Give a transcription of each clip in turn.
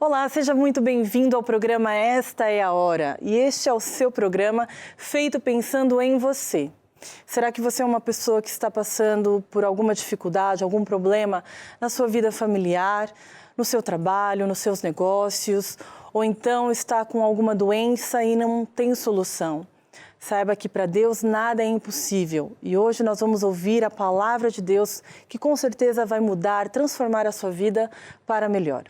Olá, seja muito bem-vindo ao programa Esta é a Hora. E este é o seu programa feito pensando em você. Será que você é uma pessoa que está passando por alguma dificuldade, algum problema na sua vida familiar, no seu trabalho, nos seus negócios, ou então está com alguma doença e não tem solução? Saiba que para Deus nada é impossível e hoje nós vamos ouvir a palavra de Deus que com certeza vai mudar, transformar a sua vida para melhor.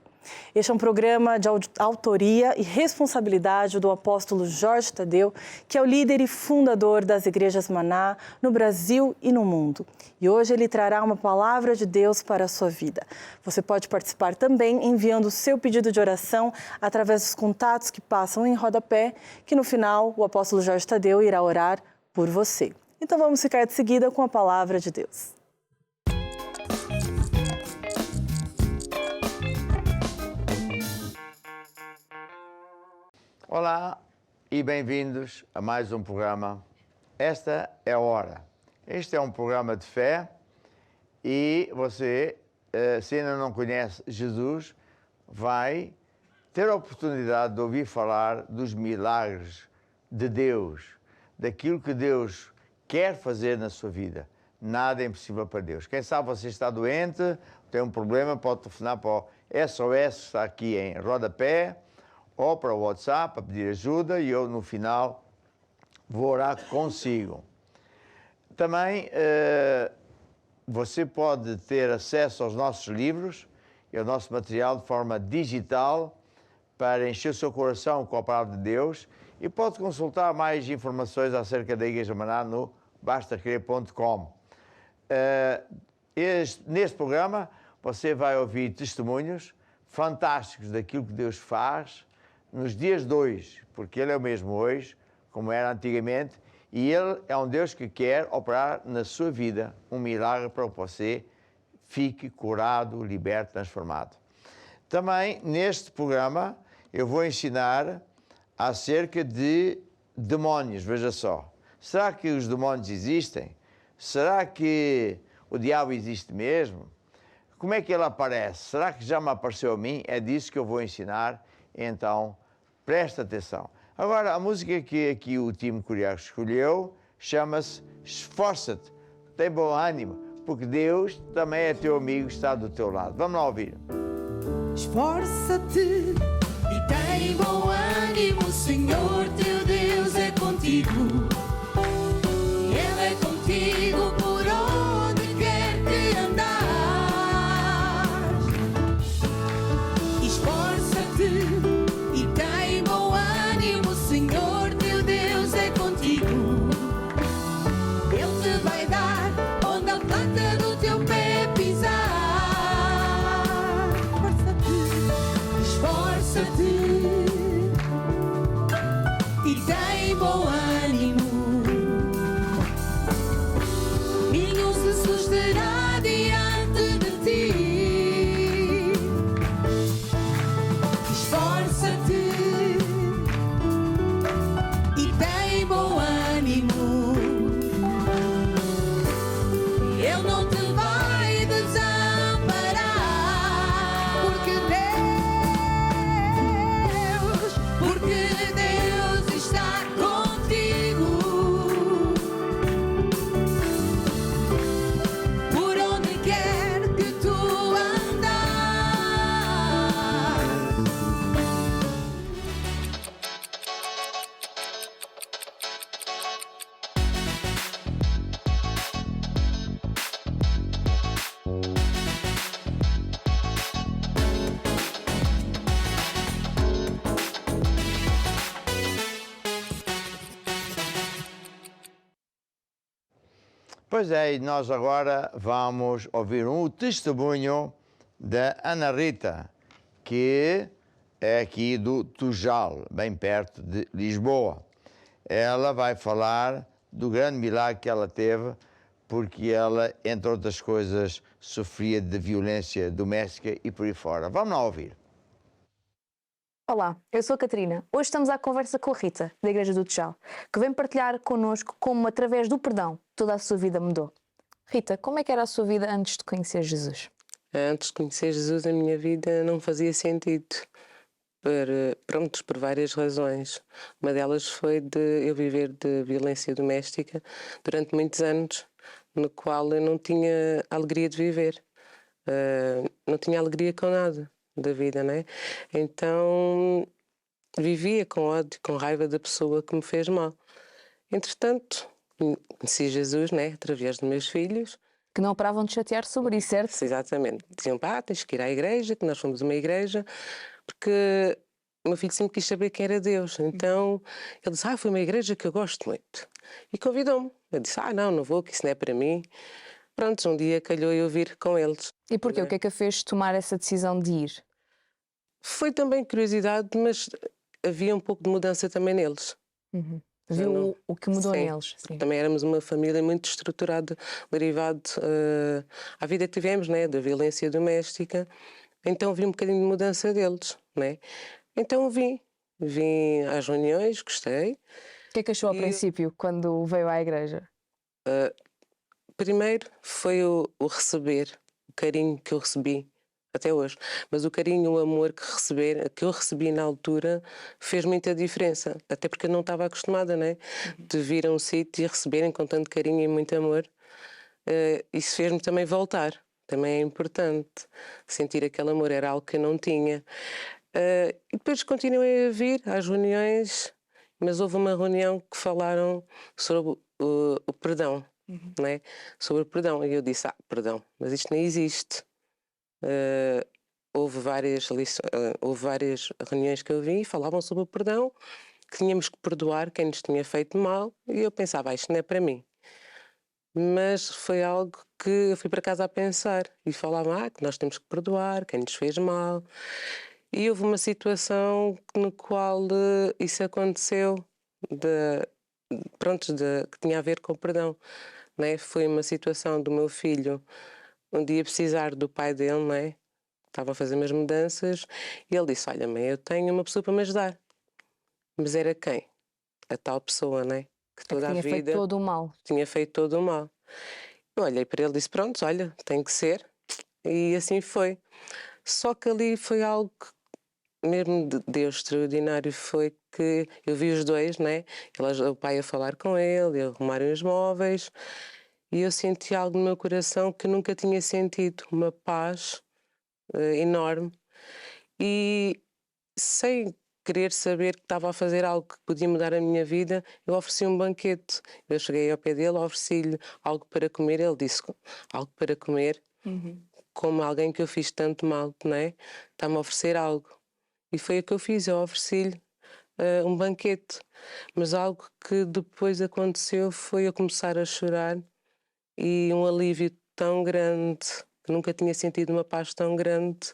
Este é um programa de autoria e responsabilidade do apóstolo Jorge Tadeu, que é o líder e fundador das Igrejas Maná no Brasil e no mundo. E hoje ele trará uma palavra de Deus para a sua vida. Você pode participar também enviando o seu pedido de oração através dos contatos que passam em rodapé, que no final o apóstolo Jorge Tadeu irá orar por você. Então vamos ficar de seguida com a palavra de Deus. Olá e bem-vindos a mais um programa. Esta é a hora. Este é um programa de fé e você, se ainda não conhece Jesus, vai ter a oportunidade de ouvir falar dos milagres de Deus, daquilo que Deus quer fazer na sua vida. Nada é impossível para Deus. Quem sabe você está doente, tem um problema, pode telefonar para o SOS, está aqui em rodapé, ou para o WhatsApp, a pedir ajuda, e eu, no final, vou orar consigo. Também, você pode ter acesso aos nossos livros e ao nosso material de forma digital para encher o seu coração com a palavra de Deus e pode consultar mais informações acerca da Igreja Maná no bastacrer.com. Neste programa, você vai ouvir testemunhos fantásticos daquilo que Deus faz nos dias de hoje, porque Ele é o mesmo hoje, como era antigamente, e Ele é um Deus que quer operar na sua vida um milagre para que você fique curado, liberto, transformado. Também, neste programa, eu vou ensinar acerca de demónios, veja só. Será que os demónios existem? Será que o diabo existe mesmo? Como é que ele aparece? Será que já me apareceu a mim? É disso que eu vou ensinar, então presta atenção. Agora, a música que aqui o time Curiaco escolheu chama-se Esforça-te, tem bom ânimo, porque Deus também é teu amigo, está do teu lado. Vamos lá ouvir. Esforça-te e tem bom ânimo, o Senhor teu Deus é contigo. Ele é contigo por onde quer que andares. Esforça-te e tem bom ânimo, o Senhor teu Deus é contigo. Ele te vai dar onde a planta do teu pé pisar. Esforça-te e tem bom ânimo. Ninho se susterá diante de ti. Esforça-te e tem bom ânimo. Ele não te vai desamparar, porque Deus está contigo. Por onde quer que tu andares. Pois é, e nós agora vamos ouvir um testemunho da Ana Rita, que é aqui do Tujal, bem perto de Lisboa. Ela vai falar do grande milagre que ela teve, porque ela, entre outras coisas, sofria de violência doméstica e por aí fora. Vamos lá ouvir. Olá, eu sou a Catarina. Hoje estamos à conversa com a Rita, da Igreja do Tujal, que vem partilhar connosco como, através do perdão, toda a sua vida mudou. Rita, como é que era a sua vida antes de conhecer Jesus? Antes de conhecer Jesus, a minha vida não fazia sentido. por várias razões. Uma delas foi de eu viver de violência doméstica durante muitos anos, no qual eu não tinha alegria de viver. Não tinha alegria com nada da vida, né? Então vivia com ódio, com raiva da pessoa que me fez mal. Entretanto, conheci Jesus, né? Através dos meus filhos. Que não paravam de chatear sobre isso, certo? Exatamente. Diziam, tens que ir à igreja, que nós somos uma igreja, porque o meu filho sempre quis saber quem era Deus. Então ele disse, foi uma igreja que eu gosto muito. E convidou-me. Eu disse, não vou, que isso não é para mim. Pronto, um dia calhou eu vir com eles. E porquê? O que é que a fez tomar essa decisão de ir? Foi também curiosidade, mas havia um pouco de mudança também neles. Viu o que mudou Sim. neles? Sim. Também éramos uma família muito estruturada, derivado à vida que tivemos, né? Da violência doméstica. Então vi um bocadinho de mudança deles, né? Então vim às reuniões, gostei. O que é que achou ao princípio, quando veio à igreja? Primeiro foi o receber, o carinho que eu recebi até hoje. Mas o carinho, o amor que eu recebi na altura fez muita diferença. Até porque eu não estava acostumada, né? De vir a um sítio e receberem com tanto carinho e muito amor. Isso fez-me também voltar. Também é importante. Sentir aquele amor era algo que eu não tinha. E depois continuei a vir às reuniões, mas houve uma reunião que falaram sobre o perdão. Né? Sobre o perdão. E eu disse, perdão, mas isto nem existe. Houve várias reuniões que eu vi e falavam sobre o perdão, que tínhamos que perdoar quem nos tinha feito mal, e eu pensava, isto não é para mim. Mas foi algo que eu fui para casa a pensar e falava, que nós temos que perdoar quem nos fez mal. E houve uma situação no qual isso aconteceu, que tinha a ver com o perdão. Né? Foi uma situação do meu filho um dia precisar do pai dele, né? Estava a fazer umas mudanças, e ele disse, olha mãe, eu tenho uma pessoa para me ajudar. Mas era quem? A tal pessoa, né? Que toda a vida tinha feito todo o mal. Tinha feito todo o mal. Eu olhei para ele e disse, pronto, olha, tem que ser. E assim foi. Só que ali foi algo mesmo de Deus extraordinário, foi que eu vi os dois, né? O pai a falar com ele, a arrumarem os móveis, e eu senti algo no meu coração que eu nunca tinha sentido, uma paz enorme, e sem querer saber que estava a fazer algo que podia mudar a minha vida, eu ofereci um banquete. Eu cheguei ao pé dele, ofereci-lhe algo para comer, ele disse, algo para comer? Como alguém que eu fiz tanto mal, não é? Está-me a oferecer algo. E foi o que eu fiz, eu ofereci-lhe um banquete. Mas algo que depois aconteceu foi eu começar a chorar, e um alívio tão grande, que nunca tinha sentido uma paz tão grande,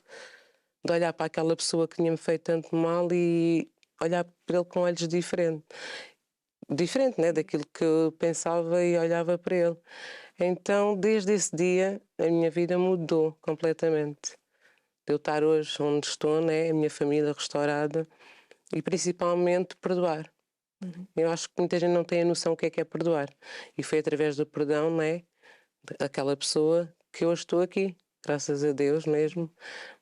de olhar para aquela pessoa que tinha-me feito tanto mal e olhar para ele com olhos diferentes. Diferente, né? Daquilo que eu pensava e olhava para ele. Então, desde esse dia, a minha vida mudou completamente. De eu estar hoje onde estou, né? A minha família restaurada, e principalmente perdoar. Eu acho que muita gente não tem a noção do que é perdoar. E foi através do perdão, né? Daquela pessoa que hoje estou aqui. Graças a Deus mesmo.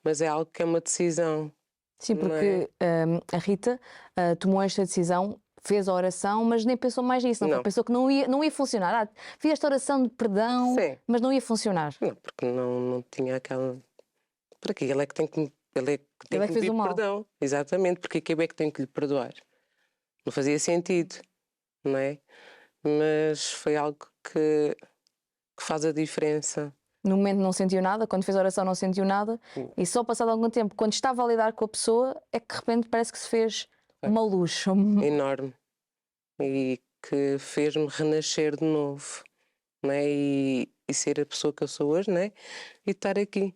Mas é algo que é uma decisão. Sim, porque a Rita tomou esta decisão, fez a oração, mas nem pensou mais nisso. Não. Pensou que não ia funcionar. Fiz esta oração de perdão, sim, mas não ia funcionar. Não, porque não tinha aquela... Para quê? Ele é que tem que me pedir perdão. Exatamente, porque quem é que tem que lhe perdoar? Não fazia sentido, não é? Mas foi algo que faz a diferença. No momento não sentiu nada, quando fez a oração não sentiu nada, e só passado algum tempo, quando estava a lidar com a pessoa, é que de repente parece que se fez uma luz. Enorme. E que fez-me renascer de novo, não é? E ser a pessoa que eu sou hoje, não é? E estar aqui.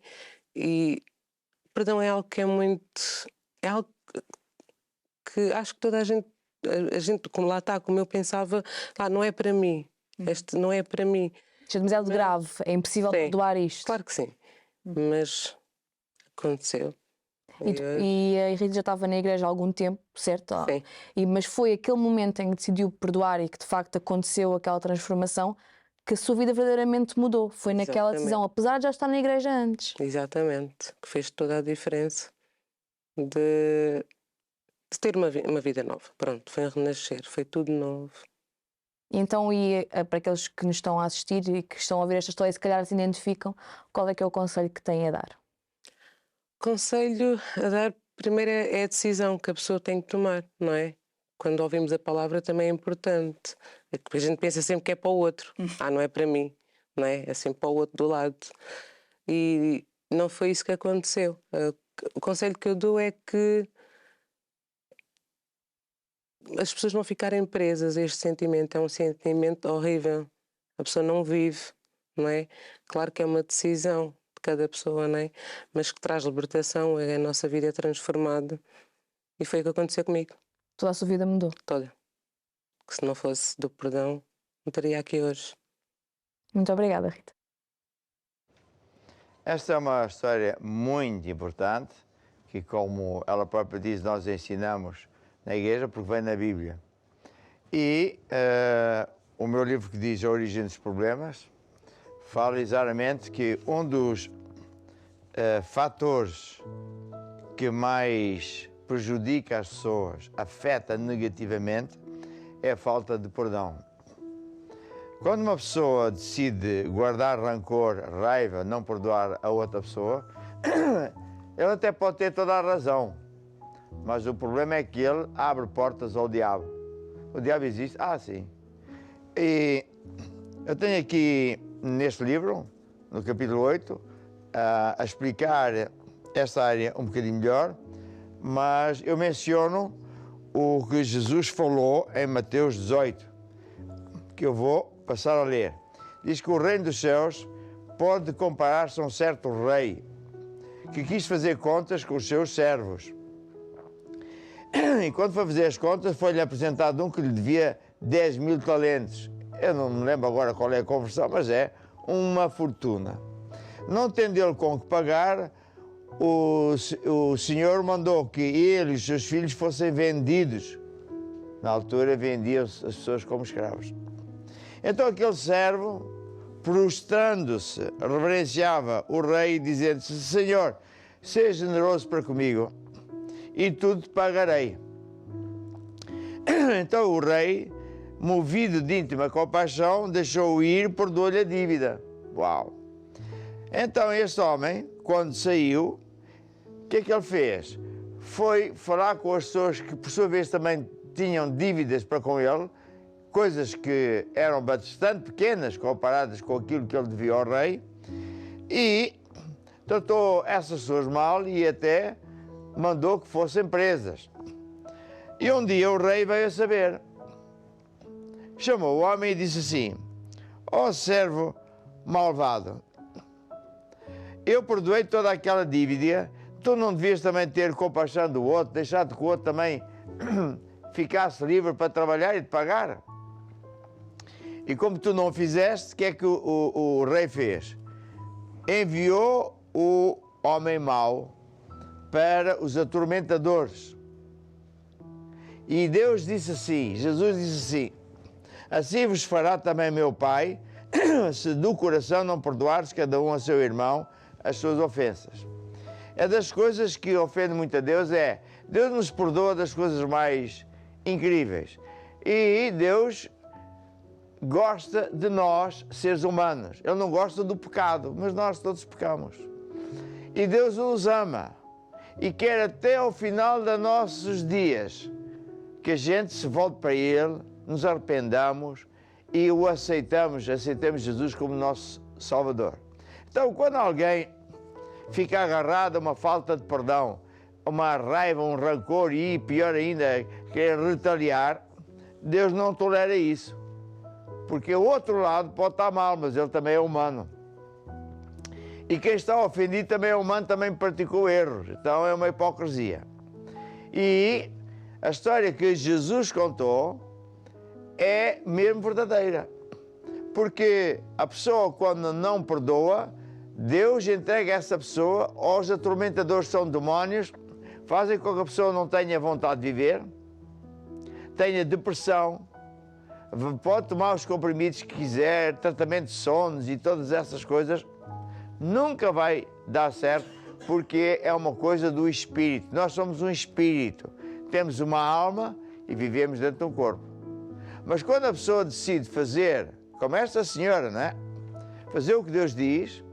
E perdão é algo que é muito... É algo que acho que toda a gente, como lá está, como eu pensava, não é para mim. Este não é para mim. Isto é demasiado grave, é impossível perdoar isto. Claro que sim, mas aconteceu. E a Rita já estava na igreja há algum tempo, certo? Sim. Mas foi aquele momento em que decidiu perdoar e que de facto aconteceu aquela transformação que a sua vida verdadeiramente mudou. Foi naquela decisão, apesar de já estar na igreja antes. Exatamente, que fez toda a diferença de ter uma vida nova. Pronto, foi renascer, foi tudo novo. Então, para aqueles que nos estão a assistir e que estão a ouvir esta história, se calhar se identificam, qual é que é o conselho que têm a dar? Conselho a dar, primeiro, é a decisão que a pessoa tem que tomar, não é? Quando ouvimos a palavra também é importante. É que a gente pensa sempre que é para o outro. Não é para mim, não é? É sempre para o outro do lado. E não foi isso que aconteceu. O conselho que eu dou é que as pessoas não ficarem presas a este sentimento. É um sentimento horrível. A pessoa não vive, não é? Claro que é uma decisão de cada pessoa, não é? Mas que traz libertação, a nossa vida é transformada. E foi o que aconteceu comigo. Toda a sua vida mudou? Toda. Que se não fosse do perdão, não estaria aqui hoje. Muito obrigada, Rita. Esta é uma história muito importante, que, como ela própria diz, nós ensinamos na igreja, porque vem na Bíblia. E o meu livro, que diz A Origem dos Problemas, fala exatamente que um dos fatores que mais prejudica as pessoas, afeta negativamente, é a falta de perdão. Quando uma pessoa decide guardar rancor, raiva, não perdoar a outra pessoa, ele até pode ter toda a razão, mas o problema é que ele abre portas ao diabo. O diabo existe? Ah, sim. E eu tenho aqui neste livro, no capítulo 8, a explicar esta área um bocadinho melhor, mas eu menciono o que Jesus falou em Mateus 18, que eu vou passar a ler. Diz que o reino dos céus pode comparar-se a um certo rei que quis fazer contas com os seus servos. E quando foi fazer as contas, foi-lhe apresentado um que lhe devia 10.000 talentos. Eu não me lembro agora qual é a conversão, mas é uma fortuna. Não tendo ele com que pagar, o senhor mandou que ele e os seus filhos fossem vendidos. Na altura vendiam-se as pessoas como escravos. Então aquele servo, prostrando-se, reverenciava o rei, dizendo: Senhor, seja generoso para comigo e tudo te pagarei. Então o rei, movido de íntima compaixão, deixou-o ir e perdoou-lhe a dívida. Uau! Então este homem, quando saiu, o que é que ele fez? Foi falar com as pessoas que, por sua vez, também tinham dívidas para com ele, coisas que eram bastante pequenas comparadas com aquilo que ele devia ao rei, e tratou essas pessoas mal e até mandou que fossem presas. E um dia o rei veio a saber. Chamou o homem e disse assim: ó servo malvado, eu perdoei toda aquela dívida, tu não devias também ter compaixão do outro, deixar que o outro também ficasse livre para trabalhar e de pagar? E como tu não fizeste, o que é que o rei fez? Enviou o homem mau para os atormentadores. E Deus disse assim, Jesus disse assim: assim vos fará também meu Pai, se do coração não perdoares cada um a seu irmão as suas ofensas. É das coisas que ofendem muito a Deus, Deus nos perdoa das coisas mais incríveis. E Deus gosta de nós, seres humanos. Ele não gosta do pecado, mas nós todos pecamos. E Deus nos ama e quer até ao final dos nossos dias que a gente se volte para Ele, nos arrependamos e o aceitamos Jesus como nosso Salvador. Então, quando alguém fica agarrado a uma falta de perdão, uma raiva, um rancor e, pior ainda, quer retaliar, Deus não tolera isso. Porque o outro lado pode estar mal, mas ele também é humano. E quem está ofendido também é humano, também praticou erros. Então é uma hipocrisia. E a história que Jesus contou é mesmo verdadeira. Porque a pessoa, quando não perdoa, Deus entrega essa pessoa aos atormentadores, são demónios, fazem com que a pessoa não tenha vontade de viver, tenha depressão, pode tomar os comprimidos que quiser, tratamento de sonos e todas essas coisas, nunca vai dar certo, porque é uma coisa do espírito. Nós somos um espírito. temos uma alma e vivemos dentro de um corpo. Mas quando a pessoa decide fazer, como esta senhora, não é? Fazer o que Deus diz,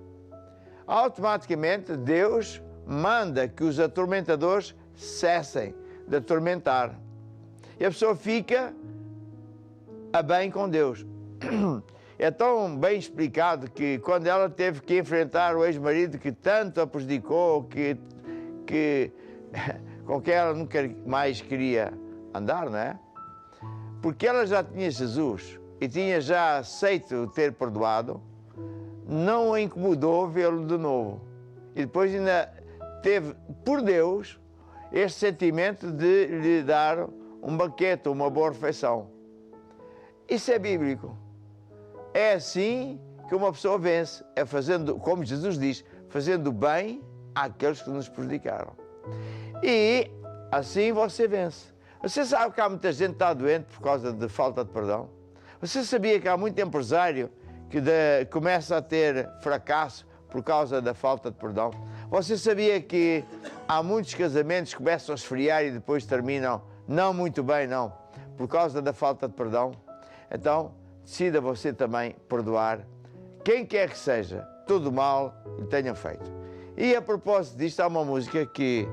automaticamente Deus manda que os atormentadores cessem de atormentar. E a pessoa fica a bem com Deus. É tão bem explicado que quando ela teve que enfrentar o ex-marido que tanto a prejudicou, com quem ela nunca mais queria andar, não é? Porque ela já tinha Jesus e tinha já aceito ter perdoado, não a incomodou vê-lo de novo. E depois ainda teve, por Deus, este sentimento de lhe dar um banquete, uma boa refeição. Isso é bíblico. É assim que uma pessoa vence, é fazendo, como Jesus diz, fazendo bem àqueles que nos prejudicaram. E assim você vence. Você sabe que há muita gente que está doente por causa de falta de perdão? Você sabia que há muito empresário que começa a ter fracasso por causa da falta de perdão? Você sabia que há muitos casamentos que começam a esfriar e depois terminam não muito bem, não, por causa da falta de perdão? Então, decida você também perdoar quem quer que seja, todo o mal que lhe tenham feito. E a propósito disto, há uma música que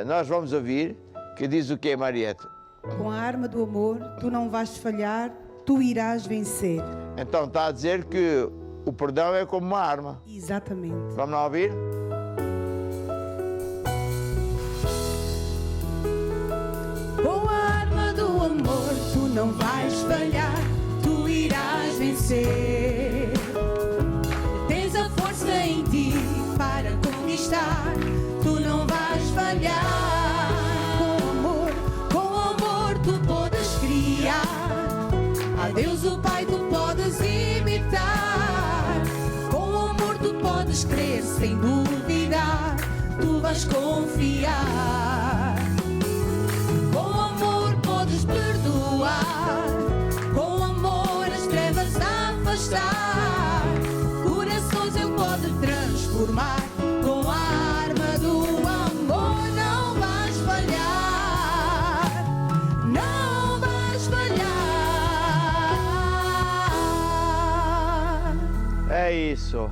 nós vamos ouvir, que diz o quê, Marieta? Com a arma do amor, tu não vais falhar, tu irás vencer. Então está a dizer que o perdão é como uma arma. Exatamente. Vamos lá ouvir? Com a arma do amor, tu não vais falhar, tu irás vencer. Tens a força em ti para conquistar, tu não vais falhar. Com amor tu podes criar, a Deus o Pai tu podes imitar. Com amor tu podes crer sem duvidar, tu vais confiar. Com amor podes perdoar, com amor as trevas afastar. Corações ele pode transformar, com a arma do amor não vais falhar, não vais falhar. É isso.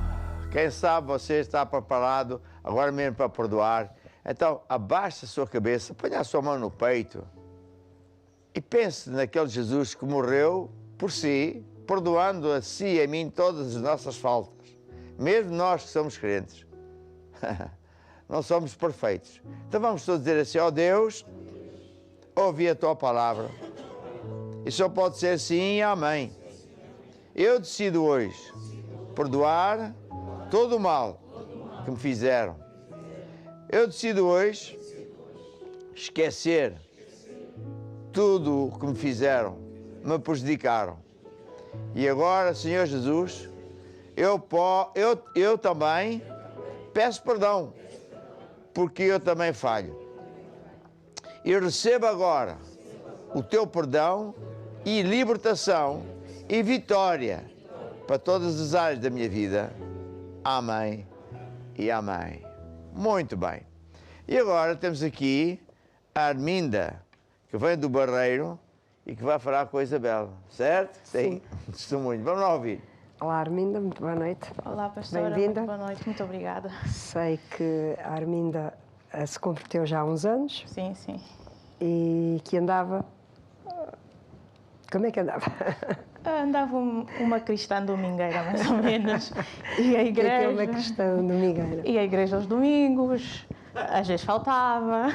Quem sabe você está preparado agora mesmo para perdoar. Então, abaixe a sua cabeça, ponha a sua mão no peito e pense naquele Jesus que morreu por si, perdoando a si e a mim todas as nossas faltas. Mesmo nós que somos crentes. Não somos perfeitos. Então vamos todos dizer assim, ó Deus, ouvi a tua palavra. E só pode ser sim e amém. Eu decido hoje perdoar todo o mal que me fizeram. Eu decido hoje esquecer tudo o que me fizeram, me prejudicaram. E agora, Senhor Jesus, eu também peço perdão, porque eu também falho. E recebo agora o teu perdão e libertação e vitória para todas as áreas da minha vida. Amém e amém. Muito bem. E agora temos aqui a Arminda, que vem do Barreiro e que vai falar com a Isabel, certo? Sim. Testemunho. Vamos lá ouvir. Olá, Arminda, muito boa noite. Olá, pastora, Bem-vinda. muito boa noite, muito obrigada. Sei que a Arminda se converteu já há uns anos Sim, sim. e que andava... Como é que andava? Andava uma cristã domingueira, mais ou menos, e a O que é igreja... uma questão domingueira? E a igreja aos domingos, às vezes faltava,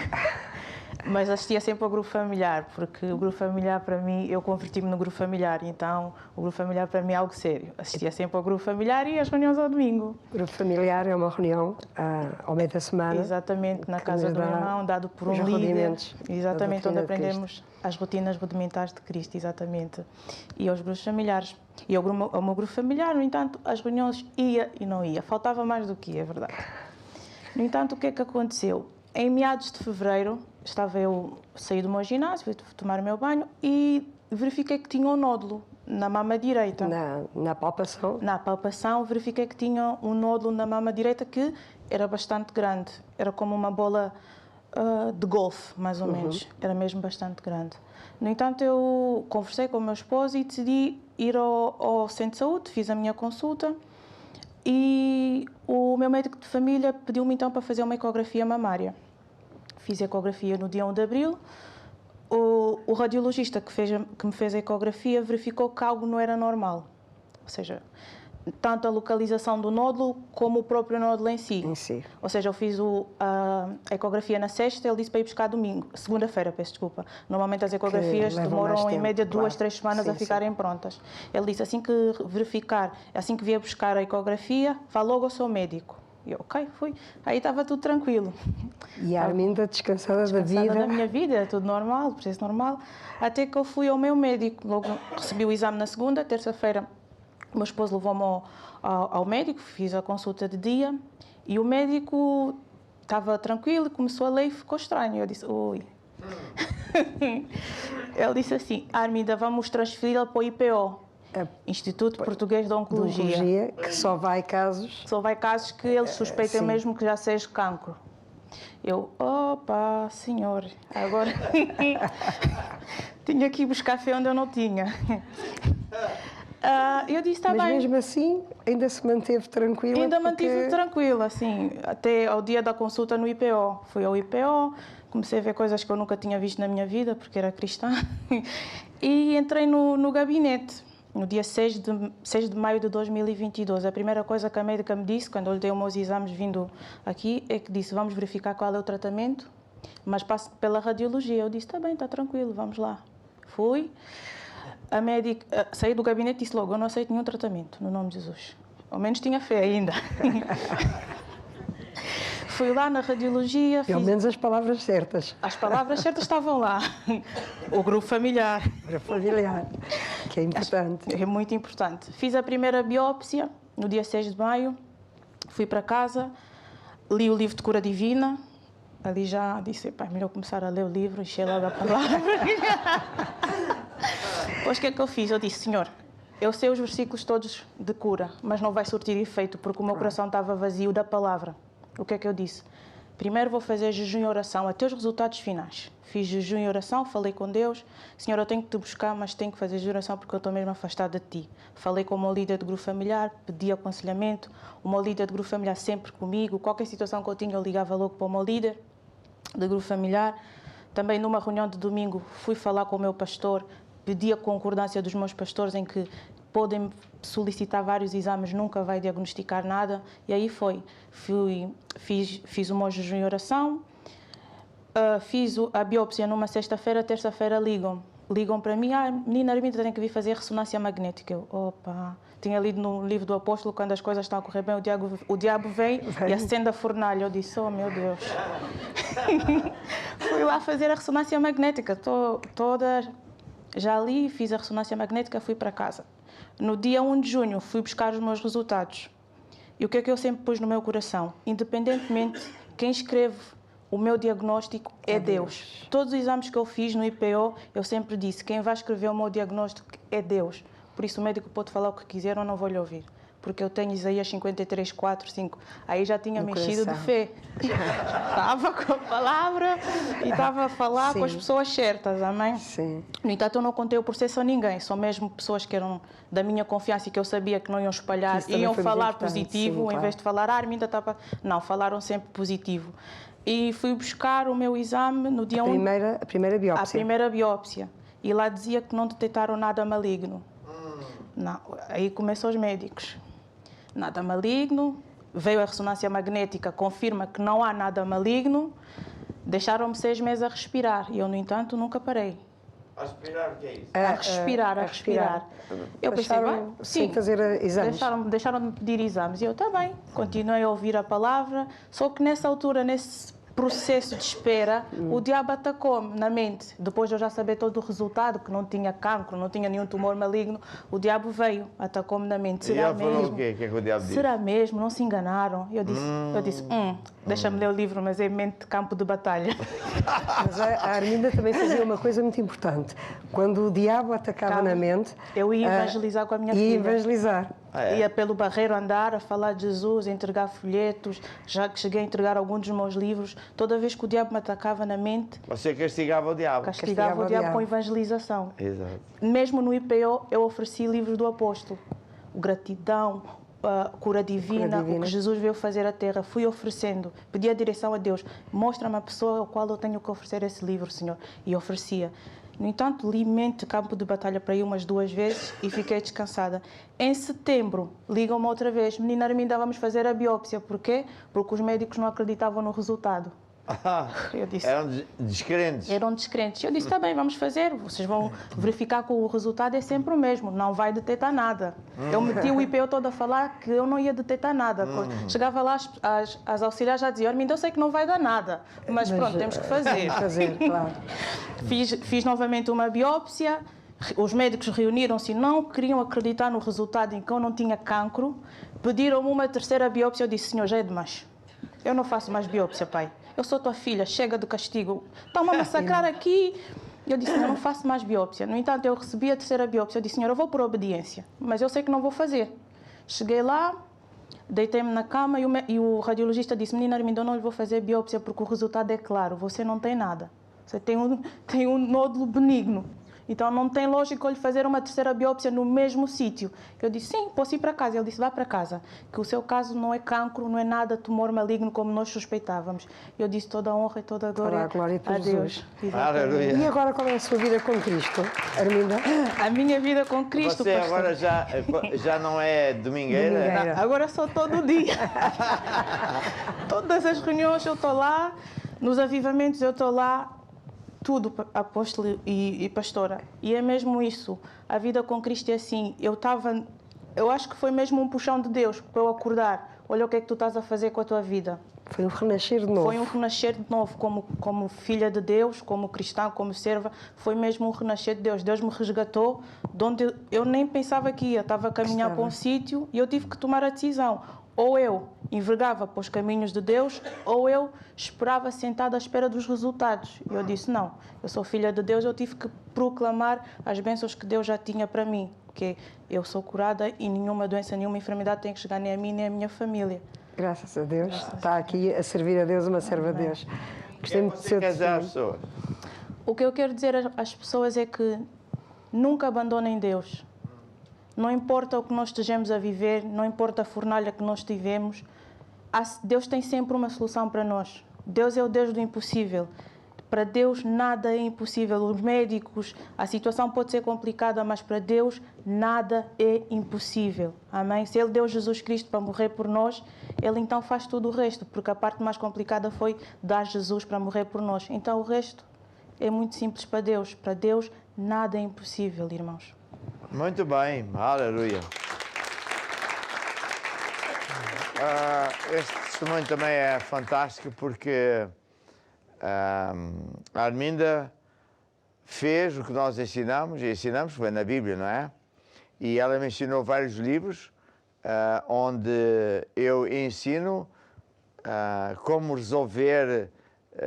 mas assistia sempre ao grupo familiar, porque o grupo familiar para mim, eu converti-me no grupo familiar, então o grupo familiar para mim é algo sério. Assistia sempre ao grupo familiar e às reuniões ao domingo. O grupo familiar é uma reunião ao meio da semana. Exatamente, na que casa nos do dá irmão, dado por um os líder. rudimentos Exatamente, da onde doutrina de aprendemos as rotinas rudimentares de Cristo, exatamente. E aos grupos familiares. E ao meu grupo familiar, no entanto, as reuniões ia e não ia. Faltava mais do que ia, é verdade. No entanto, o que é que aconteceu? Em meados de fevereiro, saí do meu ginásio, fui tomar o meu banho e verifiquei que tinha um nódulo na mama direita. Na palpação? Na palpação, verifiquei que tinha um nódulo na mama direita que era bastante grande. Era como uma bola de golfe, mais ou menos. Era mesmo bastante grande. No entanto, eu conversei com o meu esposo e decidi ir ao centro de saúde, fiz a minha consulta e o meu médico de família pediu-me então para fazer uma ecografia mamária. Fiz a ecografia no dia 1 de abril. O radiologista que me fez a ecografia verificou que algo não era normal. Ou seja, tanto a localização do nódulo como o próprio nódulo em si. Ou seja, eu fiz a ecografia na sexta, ele disse para ir buscar segunda-feira, peço desculpa. Normalmente as ecografias demoram em média 2, 3 semanas a ficarem prontas. Ele disse, assim que verificar, assim que vier buscar a ecografia, vá logo ao seu médico. E eu, ok, fui. Aí estava tudo tranquilo. E a Arminda descansada da vida? Da minha vida, tudo normal, processo normal. Até que eu fui ao meu médico. Logo recebi o exame na segunda, terça-feira o meu esposo levou-me ao médico, fiz a consulta de dia e o médico estava tranquilo, começou a ler e ficou estranho. Eu disse, ui. Ele disse assim, Arminda, vamos transferi-la para o IPO. Instituto Português de Oncologia. Que só vai casos... Só vai casos que eles suspeitam mesmo que já seja cancro. Eu, opa, senhor, agora tinha que ir buscar fé onde eu não tinha. Eu disse, está bem. Mas mesmo assim, ainda se manteve tranquila? Ainda mantive tranquila, assim, até ao dia da consulta no IPO. Fui ao IPO, comecei a ver coisas que eu nunca tinha visto na minha vida, porque era cristã, e entrei no gabinete. No dia 6 de maio de 2022, a primeira coisa que a médica me disse, quando eu lhe dei os meus exames vindo aqui, é que disse, vamos verificar qual é o tratamento, mas passo pela radiologia. Eu disse, está bem, está tranquilo, vamos lá. Fui. A médica, saí do gabinete e disse logo, eu não aceito nenhum tratamento, no nome de Jesus. Ao menos tinha fé ainda. Fui lá na radiologia... Pelo menos as palavras certas. As palavras certas estavam lá. O grupo familiar. O grupo familiar, que é importante. É muito importante. Fiz a primeira biópsia no dia 6 de maio. Fui para casa, li o livro de cura divina. Ali já disse, pai, melhor começar a ler o livro, encher logo a palavra. Depois o que é que eu fiz? Eu disse, Senhor, eu sei os versículos todos de cura, mas não vai surtir efeito porque o meu coração estava vazio da palavra. O que é que eu disse? Primeiro vou fazer jejum e oração até os resultados finais. Fiz jejum e oração, falei com Deus. Senhor, eu tenho que te buscar, mas tenho que fazer jejum e oração porque eu estou mesmo afastada de ti. Falei com o meu líder de grupo familiar, pedi aconselhamento. O meu líder de grupo familiar sempre comigo. Qualquer situação que eu tinha, eu ligava logo para o meu líder de grupo familiar. Também numa reunião de domingo fui falar com o meu pastor, pedi a concordância dos meus pastores em que podem solicitar vários exames, nunca vai diagnosticar nada. E aí foi. Fiz o meu jejum e oração, fiz a biópsia numa sexta-feira, terça-feira ligam para mim, menina Arminda tem que vir fazer ressonância magnética. Eu, opa, tinha lido no livro do apóstolo, quando as coisas estão a correr bem, o diabo vem e acende a fornalha. Eu disse, oh meu Deus. Fui lá fazer a ressonância magnética, já li, fiz a ressonância magnética, fui para casa. No dia 1 de junho fui buscar os meus resultados. E o que é que eu sempre pus no meu coração? Independentemente, quem escreve o meu diagnóstico é Deus. Todos os exames que eu fiz no IPO, eu sempre disse, quem vai escrever o meu diagnóstico é Deus. Por isso o médico pode falar o que quiser, eu não vou lhe ouvir. Porque eu tenho Isaías 53, 4, 5. Aí já tinha mexido de fé. Estava com a palavra e estava a falar com as pessoas certas, amém? Sim. No entanto, eu não contei o processo a ninguém. São mesmo pessoas que eram da minha confiança e que eu sabia que não iam espalhar, iam falar positivo, sim, em vez de falar, Arminda estava... Não, falaram sempre positivo. E fui buscar o meu exame no dia 1... A primeira biópsia. A primeira biópsia. E lá dizia que não detectaram nada maligno. Não, aí começam os médicos. Nada maligno, veio a ressonância magnética, confirma que não há nada maligno, deixaram-me 6 meses a respirar e eu, no entanto, nunca parei. A respirar o que é isso? A respirar. Eu pensei, bem, sem fazer exames. Deixaram-me pedir exames e eu, está bem, continuei a ouvir a palavra, só que nessa altura, nesse processo de espera, o diabo atacou-me na mente. Depois de eu já saber todo o resultado, que não tinha cancro, não tinha nenhum tumor maligno, o diabo veio, atacou-me na mente. Será mesmo? O que é que o diabo disse? Será mesmo? Não se enganaram? Eu disse, deixa-me ler o livro, mas é mente de campo de batalha. Mas a Arminda também fazia uma coisa muito importante. Quando o diabo atacava na mente... Eu ia evangelizar com a minha filha. Ia evangelizar. Ia pelo Barreiro andar, a falar de Jesus, a entregar folhetos, já que cheguei a entregar alguns dos meus livros. Toda vez que o diabo me atacava na mente... Você castigava o diabo. Castigava o diabo com evangelização. Exato. Mesmo no IPO, eu ofereci livros do apóstolo. O Gratidão, a Cura Divina, o que Jesus veio fazer à Terra. Fui oferecendo, pedi a direção a Deus. Mostra-me a pessoa ao qual eu tenho que oferecer esse livro, Senhor. E oferecia. No entanto, li mente campo de batalha para ir umas 2 vezes e fiquei descansada. Em setembro, ligam-me outra vez. Menina Arminda, vamos fazer a biópsia. Porquê? Porque os médicos não acreditavam no resultado. Eu disse, eram descrentes. Eram descrentes. Eu disse, está bem, vamos fazer. Vocês vão verificar que o resultado é sempre o mesmo. Não vai detectar nada. Eu meti o IPO todo a falar que eu não ia detectar nada. Chegava lá, as auxiliares já diziam, Arminda, eu sei que não vai dar nada. Mas pronto, temos que fazer. Claro. Fiz novamente uma biópsia. Os médicos reuniram-se e não queriam acreditar no resultado em que eu não tinha cancro. Pediram-me uma terceira biópsia. Eu disse, senhor, já é demais. Eu não faço mais biópsia, pai. Eu sou tua filha, chega do castigo. Estão-me a massacrar aqui. Eu disse, senhor, não faço mais biópsia. No entanto, eu recebi a terceira biópsia. Eu disse, senhor, eu vou por obediência. Mas eu sei que não vou fazer. Cheguei lá, deitei-me na cama e o radiologista disse, menina Arminda, eu não lhe vou fazer biópsia porque o resultado é claro. Você não tem nada. Você tem um nódulo benigno. Então não tem lógica eu lhe fazer uma terceira biópsia no mesmo sítio. Eu disse, sim, posso ir para casa. Ele disse, vá para casa, que o seu caso não é cancro, não é nada tumor maligno como nós suspeitávamos. Eu disse, toda a honra e toda a glória a Deus. Aleluia. E agora qual é a sua vida com Cristo, Arminda? A minha vida com Cristo, Você pastor. agora já não é domingueira? Não, agora sou todo dia. Todas as reuniões eu estou lá, nos avivamentos eu estou lá, tudo, apóstolo e pastora. E é mesmo isso. A vida com Cristo é assim. Eu acho que foi mesmo um puxão de Deus para eu acordar. Olha o que é que tu estás a fazer com a tua vida. Foi um renascer de novo. Foi um renascer de novo, como filha de Deus, como cristã, como serva. Foi mesmo um renascer de Deus. Deus me resgatou de onde eu nem pensava que ia. Estava a caminhar para um sítio e eu tive que tomar a decisão. Ou eu envergava para os caminhos de Deus, ou eu esperava sentada à espera dos resultados. E eu disse, não, eu sou filha de Deus, eu tive que proclamar as bênçãos que Deus já tinha para mim. Porque eu sou curada e nenhuma doença, nenhuma enfermidade tem que chegar nem a mim, nem à minha família. Graças a Deus. Está aqui a servir a Deus, uma serva a Deus. Gostei de ser pessoas. O que eu quero dizer às pessoas é que nunca abandonem Deus. Não importa o que nós estejamos a viver, não importa a fornalha que nós tivemos, Deus tem sempre uma solução para nós. Deus é o Deus do impossível. Para Deus nada é impossível. Os médicos, a situação pode ser complicada, mas para Deus nada é impossível. Amém? Se Ele deu Jesus Cristo para morrer por nós, Ele então faz tudo o resto, porque a parte mais complicada foi dar Jesus para morrer por nós. Então o resto é muito simples para Deus. Para Deus nada é impossível, irmãos. Muito bem, aleluia. Este testemunho também é fantástico porque a Arminda fez o que nós ensinamos, e ensinamos, foi na Bíblia, não é? E ela me ensinou vários livros onde eu ensino como resolver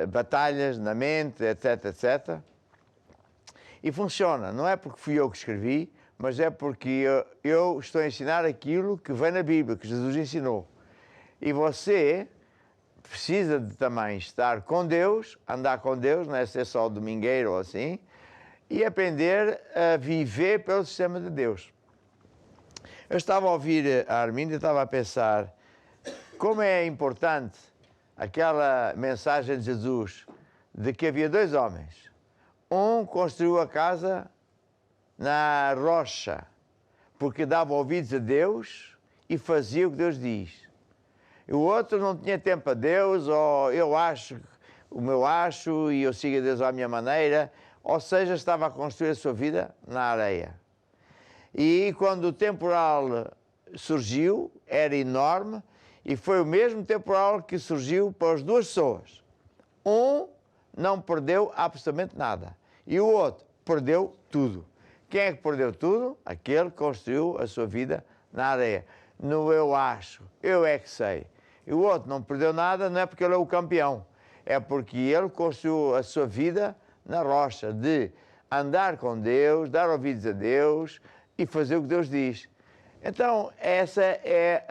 batalhas na mente, etc, etc. E funciona, não é porque fui eu que escrevi, mas é porque eu estou a ensinar aquilo que vem na Bíblia, que Jesus ensinou. E você precisa de também estar com Deus, andar com Deus, não é ser só domingueiro ou assim, e aprender a viver pelo sistema de Deus. Eu estava a ouvir a Arminda e estava a pensar como é importante aquela mensagem de Jesus de que havia 2 homens. Um construiu a casa na rocha, porque dava ouvidos a Deus e fazia o que Deus diz. E o outro não tinha tempo a Deus, ou eu acho, o meu acho, e eu sigo a Deus à minha maneira, ou seja, estava a construir a sua vida na areia. E quando o temporal surgiu, era enorme, e foi o mesmo temporal que surgiu para as 2 pessoas. Um não perdeu absolutamente nada, e o outro perdeu tudo. Quem é que perdeu tudo? Aquele que construiu a sua vida na areia. No eu acho, eu é que sei. E o outro não perdeu nada, não é porque ele é o campeão, é porque ele construiu a sua vida na rocha, de andar com Deus, dar ouvidos a Deus e fazer o que Deus diz. Então, essa é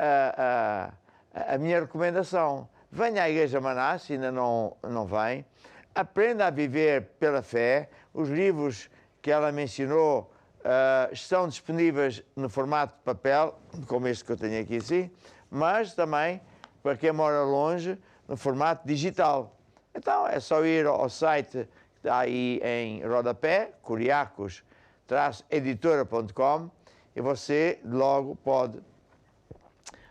a minha recomendação. Venha à Igreja Maná, se ainda não vem. Aprenda a viver pela fé. Os livros que ela mencionou estão disponíveis no formato de papel, como este que eu tenho aqui assim, mas também, para quem mora longe, no formato digital. Então, é só ir ao site que está aí em rodapé, curiacos-editora.com, e você logo pode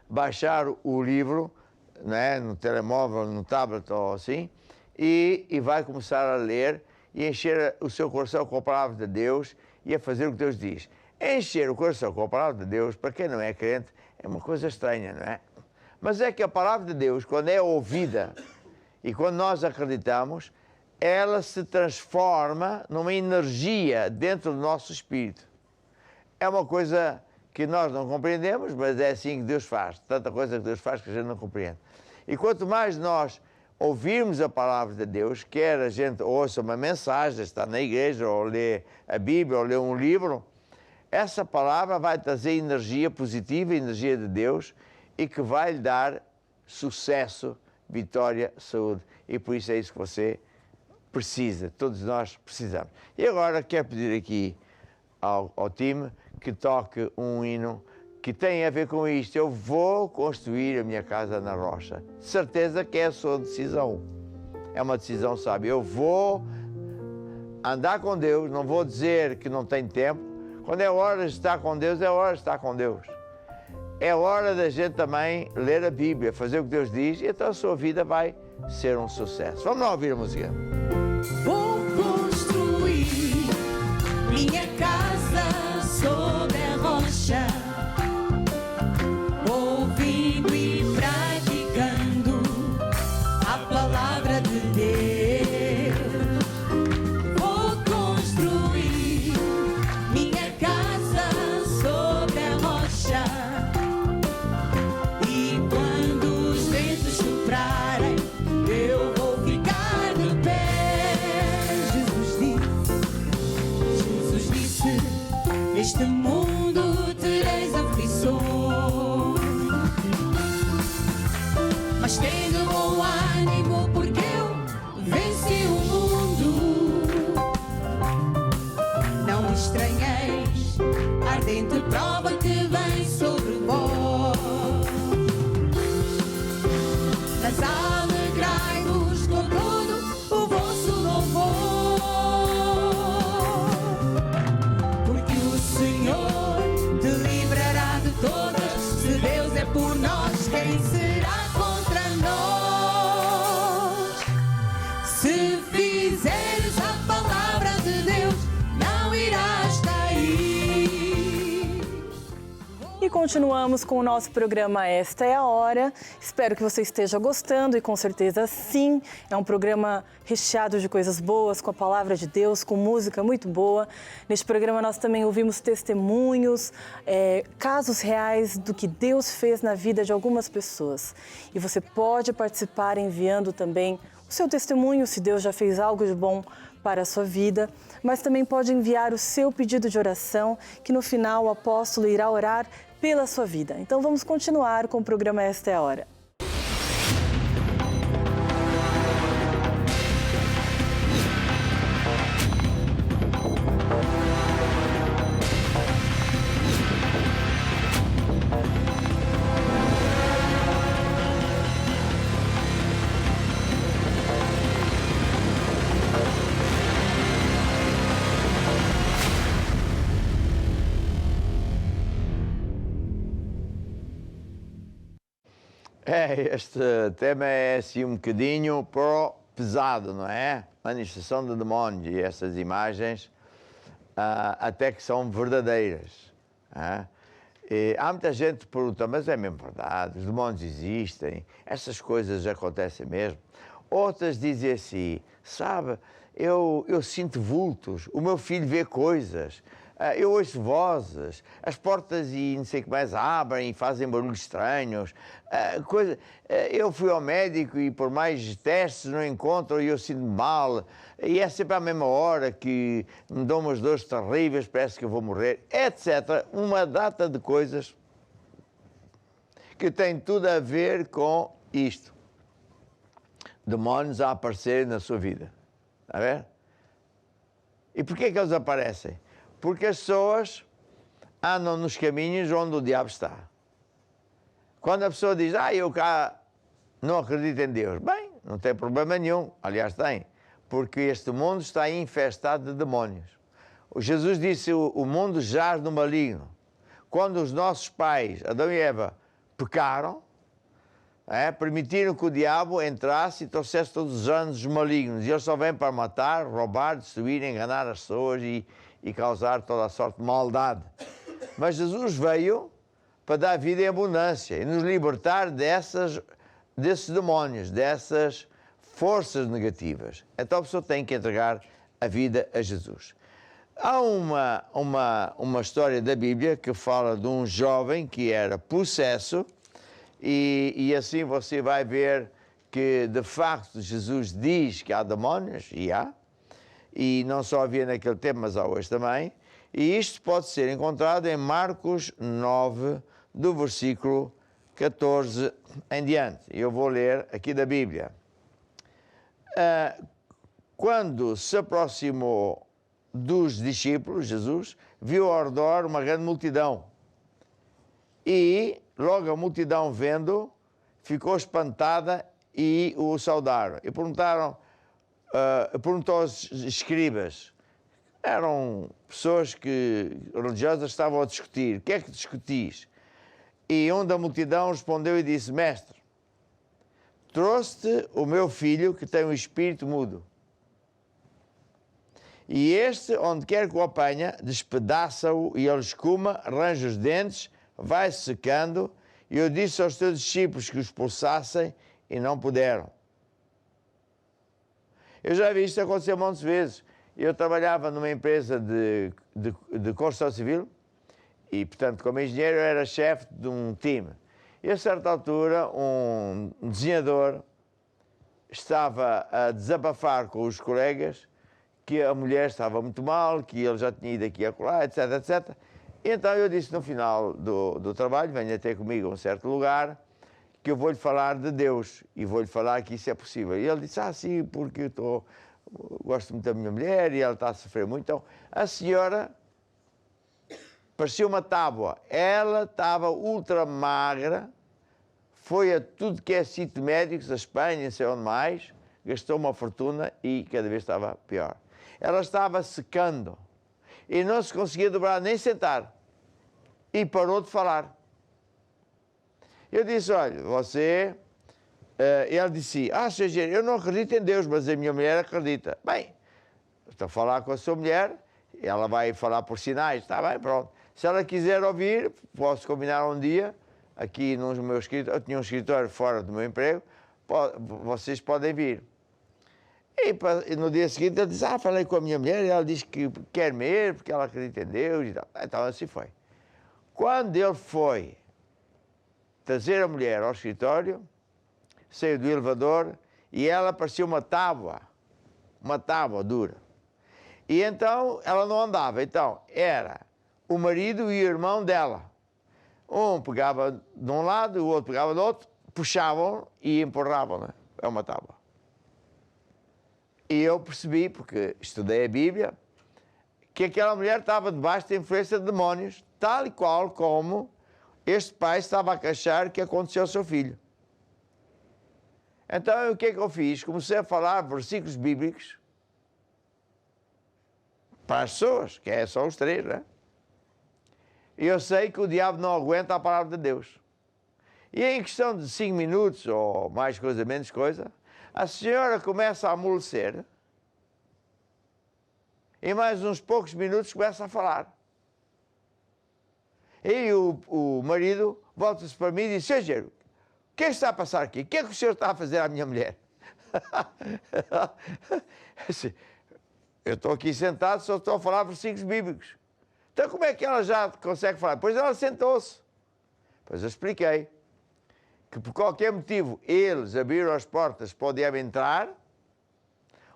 baixar o livro, né, no telemóvel, no tablet ou assim, e vai começar a ler e encher o seu coração com a palavra de Deus e a fazer o que Deus diz. Encher o coração com a palavra de Deus, para quem não é crente, é uma coisa estranha, não é? Mas é que a palavra de Deus, quando é ouvida e quando nós acreditamos, ela se transforma numa energia dentro do nosso espírito. É uma coisa que nós não compreendemos, mas é assim que Deus faz. Tanta coisa que Deus faz que a gente não compreende. E quanto mais nós ouvirmos a palavra de Deus, quer a gente ouça uma mensagem, está na igreja, ou lê a Bíblia, ou lê um livro, essa palavra vai trazer energia positiva, energia de Deus, e que vai lhe dar sucesso, vitória, saúde. E por isso é isso que você precisa, todos nós precisamos. E agora quero pedir aqui ao time que toque um hino que tem a ver com isto. Eu vou construir a minha casa na rocha. Certeza que é a sua decisão. É uma decisão sábia. Eu vou andar com Deus, não vou dizer que não tenho tempo. Quando é hora de estar com Deus, é hora de estar com Deus. É hora da gente também ler a Bíblia, fazer o que Deus diz, e então a sua vida vai ser um sucesso. Vamos lá ouvir a música. Vou construir minha casa sobre a rocha, ouvindo e praticando a palavra de Deus. Vou construir minha casa sobre a rocha, e quando os ventos soprarem, eu vou ficar de pé. Jesus disse, neste mundo tereis aflições, mas tendo bom ânimo, porque eu venci o mundo. Não estranheis a ardente prova que vem sobre vós, mas alegrai-vos com todo o vosso louvor, porque o Senhor te livrará de todas. Se Deus é por nós, quem será contra nós? Se fizeres a palavra de Deus, não irás cair. E continuamos com o nosso programa Esta é a Hora. Espero que você esteja gostando e com certeza sim. É um programa recheado de coisas boas, com a palavra de Deus, com música muito boa. Neste programa nós também ouvimos testemunhos, casos reais do que Deus fez na vida de algumas pessoas. E você pode participar enviando também o seu testemunho, se Deus já fez algo de bom para a sua vida, mas também pode enviar o seu pedido de oração, que no final o apóstolo irá orar pela sua vida. Então vamos continuar com o programa Esta é a Hora. Este tema é assim um bocadinho pesado, não é? Manifestação do demónio, e essas imagens até que são verdadeiras. E há muita gente que pergunta, mas é mesmo verdade, os demónios existem, essas coisas acontecem mesmo. Outras dizem assim, sabe, eu sinto vultos, o meu filho vê coisas, eu ouço vozes, as portas e não sei o que mais abrem e fazem barulhos estranhos. Eu fui ao médico e por mais testes não encontro e eu sinto mal. E é sempre à mesma hora que me dão umas dores terríveis, parece que eu vou morrer, etc. Uma data de coisas que tem tudo a ver com isto. Demónios a aparecerem na sua vida. Está a ver? E porquê que eles aparecem? Porque as pessoas andam nos caminhos onde o diabo está. Quando a pessoa diz, eu cá não acredito em Deus. Bem, não tem problema nenhum. Aliás, tem. Porque este mundo está infestado de demónios. O Jesus disse, o mundo jaz no maligno. Quando os nossos pais, Adão e Eva, pecaram, permitiram que o diabo entrasse e trouxesse todos os anos malignos. E ele só vem para matar, roubar, destruir, enganar as pessoas e causar toda a sorte de maldade. Mas Jesus veio para dar vida em abundância e nos libertar desses demónios, dessas forças negativas. Então a pessoa tem que entregar a vida a Jesus. Há uma história da Bíblia que fala de um jovem que era possesso e assim você vai ver que de facto Jesus diz que há demónios, e há, e não só havia naquele tempo, mas há hoje também, e isto pode ser encontrado em Marcos 9, do versículo 14 em diante. Eu vou ler aqui da Bíblia. Quando se aproximou dos discípulos, Jesus viu ao redor uma grande multidão e logo a multidão vendo ficou espantada e o saudaram e perguntou aos escribas, eram pessoas religiosas estavam a discutir, o que é que discutis? E um da multidão respondeu e disse, mestre, trouxe-te o meu filho que tem um espírito mudo. E este, onde quer que o apanha, despedaça-o e ele escuma, arranja os dentes, vai secando. E eu disse aos teus discípulos que o expulsassem e não puderam. Eu já vi isto acontecer muitas vezes. Eu trabalhava numa empresa de construção civil e, portanto, como engenheiro, eu era chefe de um time. E a certa altura, um desenhador estava a desabafar com os colegas que a mulher estava muito mal, que ele já tinha ido aqui a colar, etc, etc. E então eu disse no final do trabalho, venha ter comigo a um certo lugar, que eu vou-lhe falar de Deus e vou-lhe falar que isso é possível. E ele disse, sim, porque eu gosto muito da minha mulher e ela está a sofrer muito. Então, a senhora parecia uma tábua. Ela estava ultra magra, foi a tudo que é sítio de médicos, a Espanha, não sei onde mais, gastou uma fortuna e cada vez estava pior. Ela estava secando e não se conseguia dobrar nem sentar e parou de falar. Eu disse, olha, você... ele disse, Sr. eu não acredito em Deus, mas a minha mulher acredita. Bem, estou a falar com a sua mulher, ela vai falar por sinais, está bem, pronto. Se ela quiser ouvir, posso combinar um dia, aqui no meu escritório, eu tinha um escritório fora do meu emprego, vocês podem vir. E no dia seguinte ele disse, falei com a minha mulher, e ela disse que quer me ir, porque ela acredita em Deus e tal. Então assim foi. Quando ele foi trazer a mulher ao escritório, saiu do elevador e ela parecia uma tábua dura. E então ela não andava, então era o marido e o irmão dela. Um pegava de um lado, o outro pegava do outro, puxavam e empurravam, né? É uma tábua. E eu percebi, porque estudei a Bíblia, que aquela mulher estava debaixo da influência de demónios, tal e qual como este pai estava a queixar que aconteceu ao seu filho. Então, o que é que eu fiz? Comecei a falar versículos bíblicos para as pessoas, que é só os 3, né? E eu sei que o diabo não aguenta a palavra de Deus. E em questão de 5 minutos, ou mais coisa, menos coisa, a senhora começa a amolecer e mais uns poucos minutos começa a falar. E o marido volta-se para mim e diz, Sr. Gero, o que é que está a passar aqui? O que é que o senhor está a fazer à minha mulher? Eu estou aqui sentado, só estou a falar versículos bíblicos. Então como é que ela já consegue falar? Pois ela sentou-se. Pois eu expliquei que por qualquer motivo eles abriram as portas para o diabo entrar,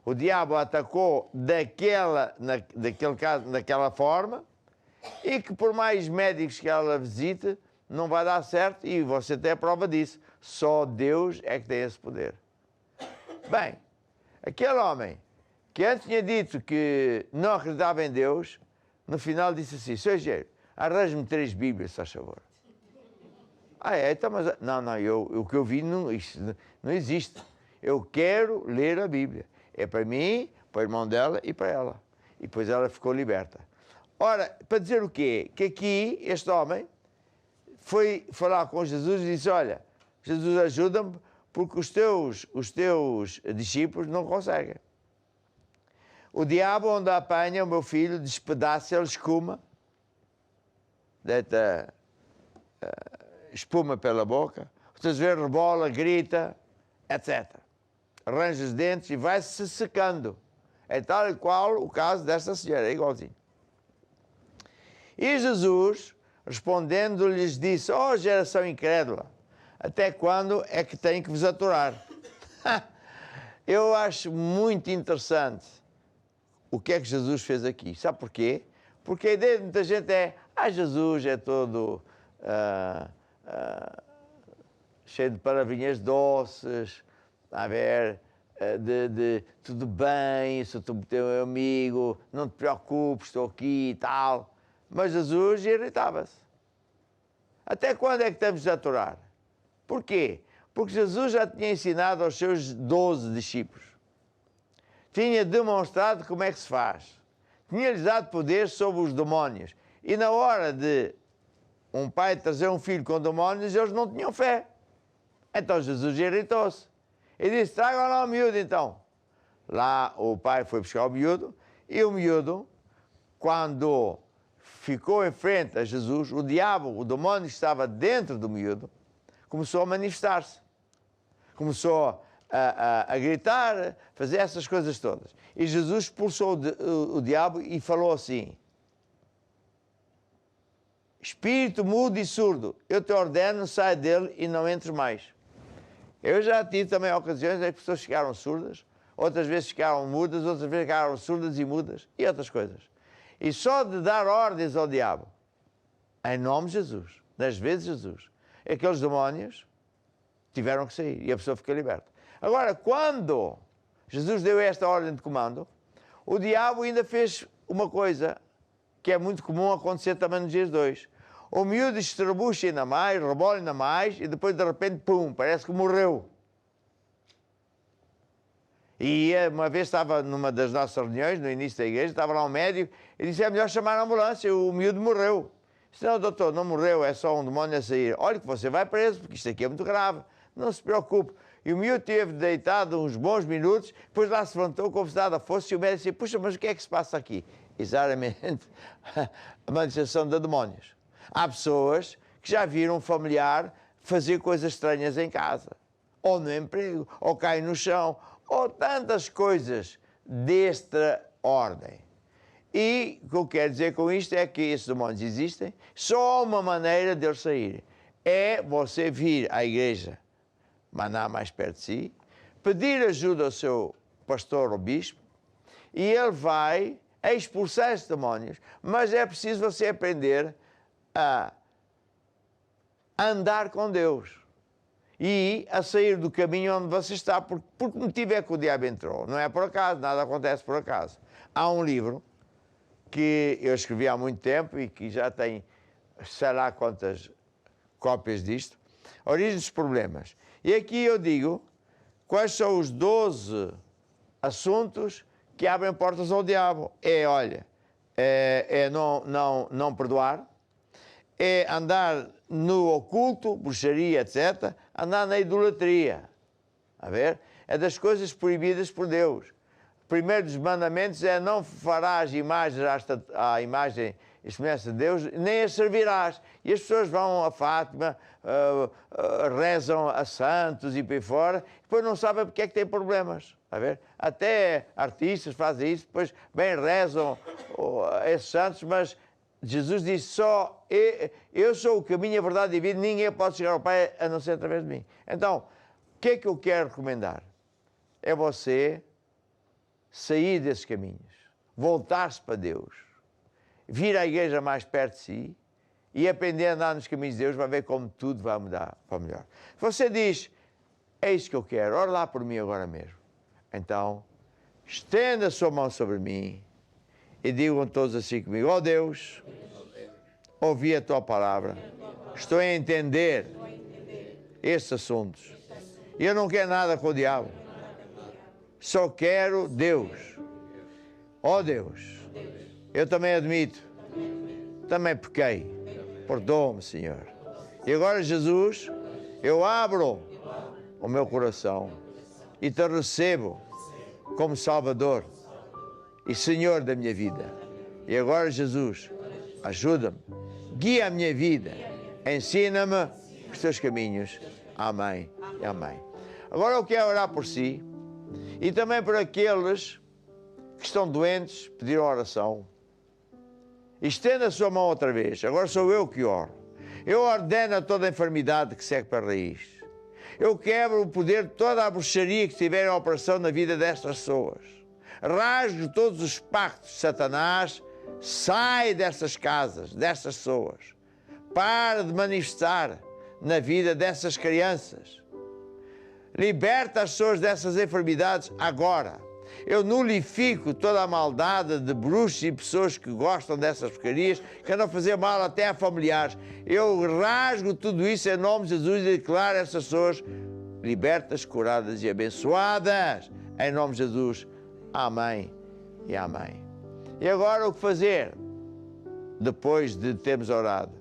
o diabo atacou naquele caso, daquela forma, e que por mais médicos que ela visite, não vai dar certo e você tem a prova disso. Só Deus é que tem esse poder. Bem, aquele homem que antes tinha dito que não acreditava em Deus, no final disse assim: Sr. Engenheiro, arranje-me 3 Bíblias, se faz favor. Então, mas... Não, o que eu vi, isto não existe. Eu quero ler a Bíblia. É para mim, para o irmão dela e para ela. E depois ela ficou liberta. Ora, para dizer o quê? Que aqui, este homem foi falar com Jesus e disse: olha, Jesus, ajuda-me, porque os teus discípulos não conseguem. O diabo, onde apanha o meu filho, despedaça, ele escuma, deita espuma pela boca, outras vezes rebola, grita, etc. Arranja os dentes e vai-se secando. É tal e qual o caso desta senhora, é igualzinho. E Jesus, respondendo, lhes disse: ó geração incrédula, até quando é que tenho que vos aturar? Eu acho muito interessante o que é que Jesus fez aqui. Sabe porquê? Porque a ideia de muita gente é: Jesus é todo cheio de palavrinhas doces, a ver, de tudo bem, sou teu amigo, não te preocupes, estou aqui e tal. Mas Jesus irritava-se. Até quando é que temos de aturar? Porquê? Porque Jesus já tinha ensinado aos seus 12 discípulos. Tinha demonstrado como é que se faz. Tinha-lhes dado poder sobre os demónios. E na hora de um pai trazer um filho com demónios, eles não tinham fé. Então Jesus irritou-se. Ele disse: tragam lá o miúdo então. Lá o pai foi buscar o miúdo, e o miúdo, quando ficou em frente a Jesus, o diabo, o demónio que estava dentro do miúdo, começou a manifestar-se. Começou a gritar, fazer essas coisas todas. E Jesus expulsou o diabo e falou assim: espírito mudo e surdo, eu te ordeno, sai dele e não entres mais. Eu já tive também ocasiões em que pessoas ficaram surdas, outras vezes ficaram mudas, outras vezes ficaram surdas e mudas, e outras coisas. E só de dar ordens ao diabo, em nome de Jesus, 10 vezes Jesus, aqueles demónios tiveram que sair e a pessoa fica liberta. Agora, quando Jesus deu esta ordem de comando, o diabo ainda fez uma coisa que é muito comum acontecer também nos dias de hoje. O miúdo estrebucha ainda mais, rebola ainda mais, e depois de repente, pum, parece que morreu. E uma vez estava numa das nossas reuniões, no início da igreja, estava lá um médico, e disse: é melhor chamar a ambulância, o miúdo morreu. Disse: não, doutor, não morreu, é só um demónio a sair. Olha que você vai preso, porque isto aqui é muito grave. Não se preocupe. E o miúdo teve deitado uns bons minutos, depois lá se levantou como se nada fosse, e o médico disse: puxa, mas o que é que se passa aqui? Exatamente a manifestação de demónios. Há pessoas que já viram um familiar fazer coisas estranhas em casa, ou no emprego, ou cair no chão, ou tantas coisas desta ordem. E o que eu quero dizer com isto é que esses demónios existem, só há uma maneira de eles saírem. É você vir à igreja, mandar mais perto de si, pedir ajuda ao seu pastor ou bispo, e ele vai expulsar esses demónios, mas é preciso você aprender a andar com Deus e a sair do caminho onde você está, porque que motivo é que o diabo entrou? Não é por acaso, nada acontece por acaso. Há um livro que eu escrevi há muito tempo e que já tem sei lá quantas cópias disto, Origem dos Problemas. E aqui eu digo quais são os 12 assuntos que abrem portas ao diabo. É não perdoar, é andar no oculto, bruxaria, etc., andar na idolatria. A ver? É das coisas proibidas por Deus. O primeiro dos mandamentos é: não farás imagens à imagem e semelhança de Deus, nem as servirás. E as pessoas vão a Fátima, rezam a santos e por aí fora, e depois não sabem porque é que têm problemas. A ver? Até artistas fazem isso, depois bem rezam a esses santos, mas Jesus disse: só eu sou o caminho, a verdade e a vida, ninguém pode chegar ao Pai a não ser através de mim. Então, o que é que eu quero recomendar? É você sair desses caminhos, voltar-se para Deus, vir à igreja mais perto de si e aprender a andar nos caminhos de Deus, vai ver como tudo vai mudar para o melhor. Você diz, é isso que eu quero, ora lá por mim agora mesmo. Então, estenda a sua mão sobre mim e digam todos assim comigo, ó Deus, ouvi a tua palavra, estou a entender estes assuntos. Eu não quero nada com o diabo, só quero Deus. Ó Deus, eu também admito, também pequei, perdoa-me, Senhor. E agora, Jesus, eu abro o meu coração e te recebo como Salvador e Senhor da minha vida. E agora, Jesus, ajuda-me, guia a minha vida, ensina-me os teus caminhos. Amém e amém. Agora eu quero orar por si e também por aqueles que estão doentes, pediram oração. Estenda a sua mão outra vez. Agora sou eu que oro. Eu ordeno a toda a enfermidade que segue para a raiz. Eu quebro o poder de toda a bruxaria que tiver em operação na vida destas pessoas. Rasgo todos os pactos de Satanás. Sai dessas casas, dessas pessoas. Para de manifestar na vida dessas crianças. Liberta as pessoas dessas enfermidades agora. Eu nulifico toda a maldade de bruxos e pessoas que gostam dessas porcarias, que andam a fazer mal até a familiares. Eu rasgo tudo isso em nome de Jesus e declaro essas pessoas libertas, curadas e abençoadas. Em nome de Jesus. Amém e amém. E agora o que fazer? Depois de termos orado,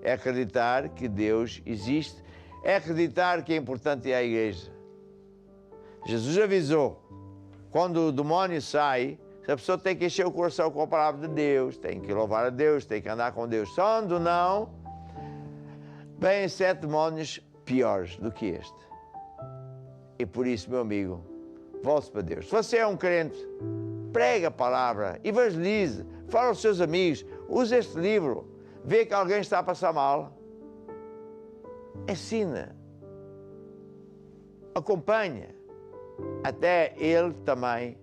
é acreditar que Deus existe, é acreditar que é importante ir à igreja. Jesus avisou, quando o demónio sai, a pessoa tem que encher o coração com a palavra de Deus, tem que louvar a Deus, tem que andar com Deus. Quando não, vêm 7 demónios piores do que este. E por isso, meu amigo, volte para Deus. Se você é um crente, pregue a palavra, evangelize, fala aos seus amigos, use este livro, vê que alguém está a passar mal, ensina, acompanha, até ele também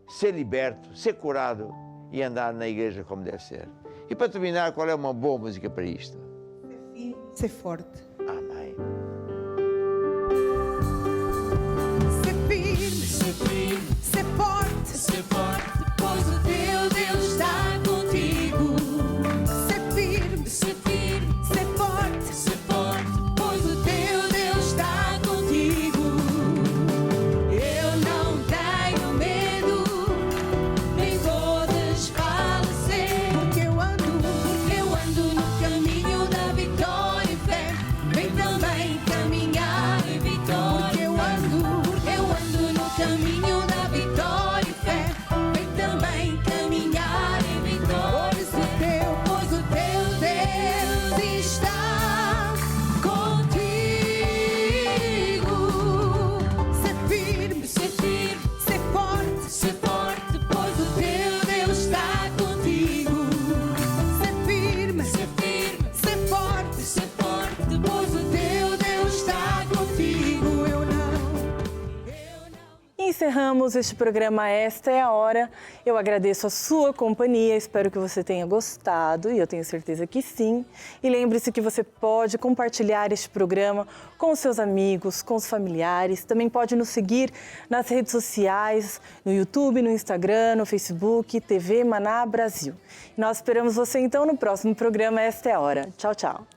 ser liberto, ser curado e andar na igreja como deve ser. E para terminar, qual é uma boa música para isto? Ser forte. Amém. Ser firme, ser forte, pois o teu Deus está contigo. Ser firme, ser forte, pois o teu Deus está contigo. Eu não tenho medo, nem vou desfalecer, porque eu ando no caminho da vitória e fé. Vem também caminhar em vitória. Porque eu ando no caminho da vitória e fé. Vem também caminhar em vitória. Pois o teu Deus está contigo. Ser firme, ser forte, pois o teu Deus está contigo. Ser firme, ser forte, pois o teu Deus está contigo. Eu não. Encerramos este programa Esta é a Hora. Eu agradeço a sua companhia, espero que você tenha gostado e eu tenho certeza que sim. E lembre-se que você pode compartilhar este programa com os seus amigos, com os familiares. Também pode nos seguir nas redes sociais, no YouTube, no Instagram, no Facebook, TV Maná Brasil. Nós esperamos você então no próximo programa Esta é a Hora. Tchau, tchau.